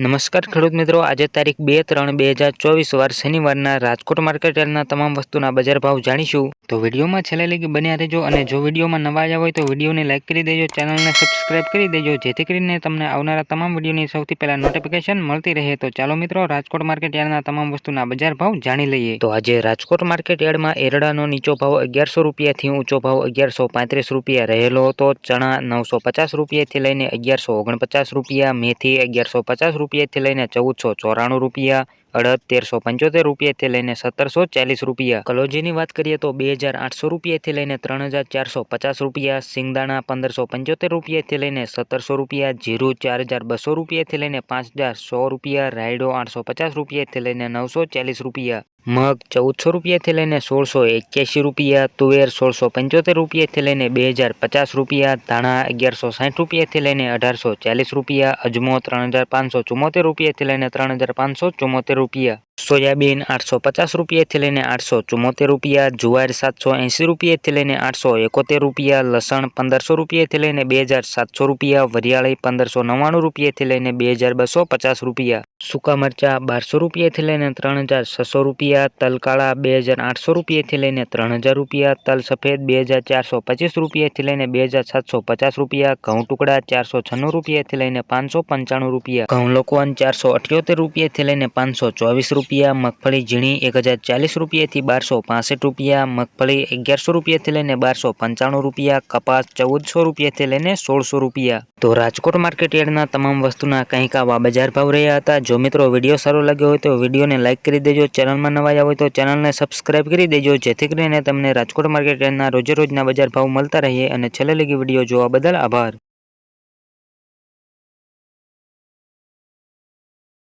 નમસ્કાર ખેડૂત મિત્રો, આજે તારીખ 2/3/2024 વાર શનિવારના રાજકોટ માર્કેટ યાર્ડના તમામ વસ્તુના બજાર ભાવ જાણીશું. તો વિડીયોમાં છેલ્લે લગી બન્યા રહેજો અને જો વિડીયોમાં નવા આવ્યા હોય તો વિડીયોને લાઇક કરી દેજો, ચેનલને સબસ્ક્રાઇબ કરી દેજો જેથી કરીને તમને આવનારા તમામ વિડીયોની સૌથી પહેલા નોટિફિકેશન મળતી રહે. તો ચાલો મિત્રો, રાજકોટ માર્કેટ યાર્ડના તમામ વસ્તુના બજાર ભાવ જાણી લઈએ. તો આજે રાજકોટ માર્કેટ યાર્ડમાં એરડાનો નીચો ભાવ 1100 રૂપિયાથી ઊંચો ભાવ 1135 રૂપિયા રહેલો હતો. ચણા 950 રૂપિયાથી લઈને 1149 રૂપિયા, મેથી 1150 રૂપિયાથી લઈને 1494 રૂપિયા, અડદ 1375 રૂપિયાથી લઈને 1740 રૂપિયા. કલોજીની વાત કરીએ તો 2800 રૂપિયાથી લઈને 3450 રૂપિયા, સિંગદાણા 1575 રૂપિયાથી લઈને 1700 રૂપિયા, જીરું 4200 રૂપિયાથી લઈને 5100 રૂપિયા, રાયડો 850 રૂપિયાથી લઈને 940 રૂપિયા, મગ 1400 રૂપિયાથી લઈને 1681 રૂપિયા, તુવેર 1675 રૂપિયાથી લઈને 2050 રૂપિયા, ધાણા 1160 રૂપિયાથી લઈને 1840 રૂપિયા, અજમો 3574 રૂપિયાથી લઈને 3574 રૂપિયા, સોયાબીન 850 રૂપિયાથી લઈને 874 રૂપિયા, જુવાર 780 રૂપિયાથી લઈને 871 રૂપિયા, લસણ 1500 રૂપિયાથી લઈને 2700 રૂપિયા, વરિયાળી 1599 રૂપિયાથી લઈને 2250 રૂપિયા, સૂકા મરચા 1200 રૂપિયાથી લઈને 3600 રૂપિયા, તલ કાળા 2800 રૂપિયાથી લઈને 3000 રૂપિયા, તલ સફેદ 2425 રૂપિયાથી લઈને 2750 રૂપિયા, ઘઉં ટુકડા 496 રૂપિયાથી લઈને 595 રૂપિયા, ઘઉં લોકવન 478 રૂપિયાથી લઈને 524 રૂપિયા, મગફળી ઝીણી 1040 રૂપિયાથી 1265 રૂપિયા, મગફળી 1100 રૂપિયાથી લઈને 1295 રૂપિયા, કપાસ 1400 રૂપિયાથી લઈને 1600 રૂપિયા. તો રાજકોટ માર્કેટ યાર્ડના તમામ વસ્તુના કંઈક આવા બજાર ભાવ રહ્યા હતા. જો મિત્રો વિડીયો સારો લાગ્યો હોય તો વિડીયોને લાઇક કરી દેજો, ચેનલમાં નવા આવ્યા હોય તો ચેનલને સબસ્ક્રાઇબ કરી દેજો જેથી કરીને તમને રાજકોટ માર્કેટ યાર્ડના રોજે રોજના બજાર ભાવ મળતા રહે. અને છેલ્લે લગી વિડીયો જોવા બદલ આભાર.